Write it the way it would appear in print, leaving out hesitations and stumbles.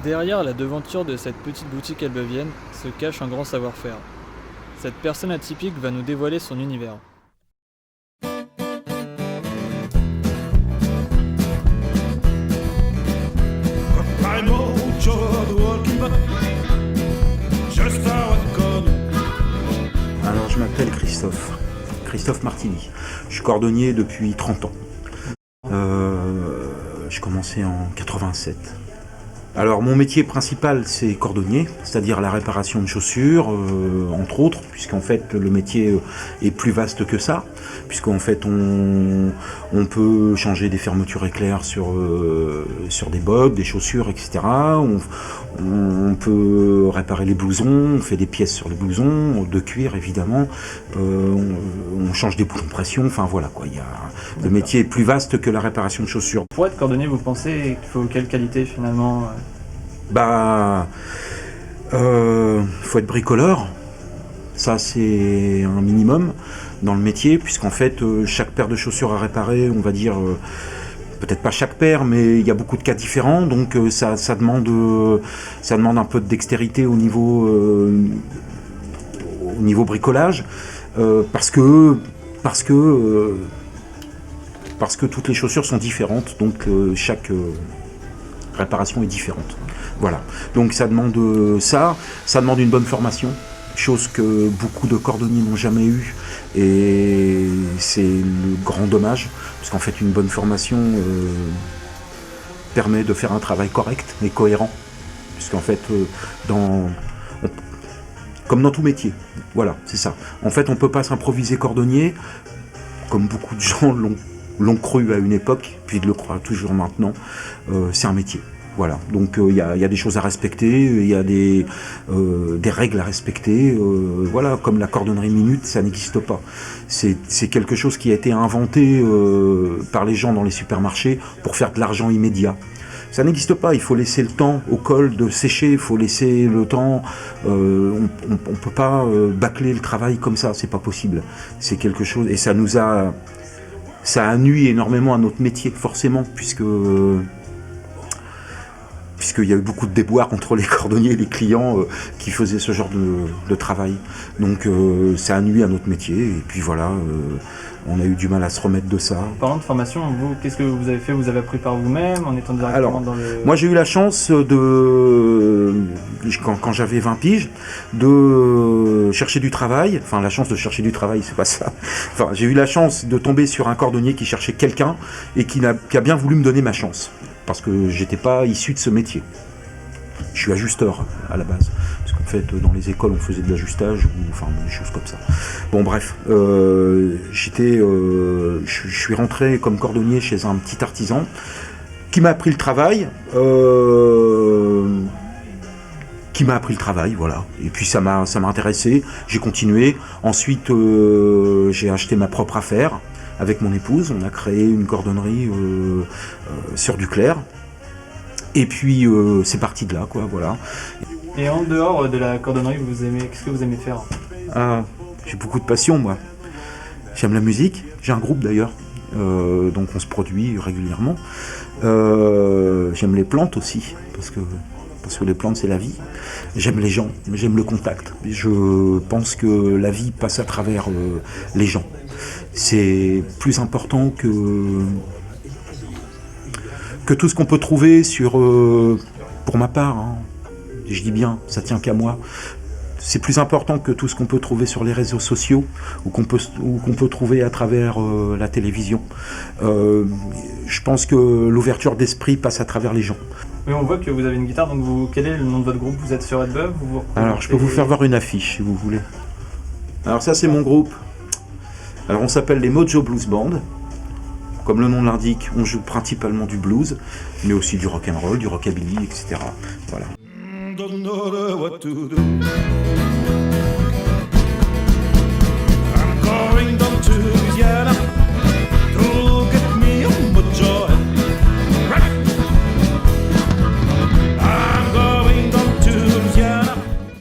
Derrière la devanture de cette petite boutique elbevienne se cache un grand savoir-faire. Cette personne atypique va nous dévoiler son univers. Alors je m'appelle Christophe Martini. Je suis cordonnier depuis 30 ans. J'ai commencé en 87. Alors mon métier principal c'est cordonnier, c'est-à-dire la réparation de chaussures, entre autres, puisqu'en fait le métier est plus vaste que ça, puisqu'en fait on peut changer des fermetures éclairs sur des bottes, des chaussures, etc. On peut réparer les blousons, on fait des pièces sur les blousons, de cuir évidemment, on change des boutons de pression, enfin voilà quoi, le métier est plus vaste que la réparation de chaussures. Pour être cordonnier, vous pensez qu'il faut quelle qualité finalement? Faut être bricoleur, ça c'est un minimum dans le métier, puisqu'en fait chaque paire de chaussures à réparer, on va dire, peut-être pas chaque paire, mais il y a beaucoup de cas différents, donc ça demande un peu de dextérité au niveau bricolage, parce que toutes les chaussures sont différentes, donc chaque réparation est différente. Voilà, donc ça demande une bonne formation, chose que beaucoup de cordonniers n'ont jamais eu, et c'est le grand dommage, parce qu'en fait une bonne formation permet de faire un travail correct et cohérent, puisqu'en fait comme dans tout métier, voilà, c'est ça. En fait on peut pas s'improviser cordonnier, comme beaucoup de gens l'ont cru à une époque, puis de le croire toujours maintenant, c'est un métier. Voilà, donc il y a des choses à respecter, il y a des règles à respecter, voilà, comme la cordonnerie minute, ça n'existe pas. C'est quelque chose qui a été inventé par les gens dans les supermarchés pour faire de l'argent immédiat. Ça n'existe pas, il faut laisser le temps au col de sécher, il faut laisser le temps, on peut pas bâcler le travail comme ça, c'est pas possible. C'est quelque chose, et ça a nui énormément à notre métier, forcément, puisqu'il y a eu beaucoup de déboires entre les cordonniers et les clients qui faisaient ce genre de travail. Donc ça a nui à notre métier, et puis voilà, on a eu du mal à se remettre de ça. Parlant de formation, vous, qu'est-ce que vous avez fait? Vous avez appris par vous-même, en étant directement dans le... Moi j'ai eu la chance quand j'avais 20 piges, de chercher du travail, enfin la chance de chercher du travail, c'est pas ça. Enfin, j'ai eu la chance de tomber sur un cordonnier qui cherchait quelqu'un, et qui a bien voulu me donner ma chance. Parce que j'étais pas issu de ce métier. Je suis ajusteur à la base. Parce qu'en fait, dans les écoles, on faisait de l'ajustage, enfin des choses comme ça. Bon, bref, je suis rentré comme cordonnier chez un petit artisan qui m'a appris le travail. Voilà. Et puis ça m'a intéressé. J'ai continué. Ensuite, j'ai acheté ma propre affaire. Avec mon épouse, on a créé une cordonnerie sur du clair. Et puis c'est parti de là, quoi, voilà. Et en dehors de la cordonnerie, qu'est-ce que vous aimez faire? J'ai beaucoup de passion, moi. J'aime la musique, j'ai un groupe d'ailleurs, donc on se produit régulièrement. J'aime les plantes aussi, parce que les plantes c'est la vie. J'aime les gens, j'aime le contact. Je pense que la vie passe à travers les gens. C'est plus important que tout ce qu'on peut trouver pour ma part, hein, je dis bien, ça tient qu'à moi. C'est plus important que tout ce qu'on peut trouver sur les réseaux sociaux ou qu'on peut trouver à travers la télévision. Je pense que l'ouverture d'esprit passe à travers les gens. Oui, on voit que vous avez une guitare, donc quel est le nom de votre groupe? Vous êtes sur Redbub? Alors, je peux vous faire voir une affiche si vous voulez. Alors ça, c'est mon groupe. Alors, on s'appelle les Mojo Blues Band. Comme le nom l'indique, on joue principalement du blues, mais aussi du rock and roll, du rockabilly, etc. Voilà.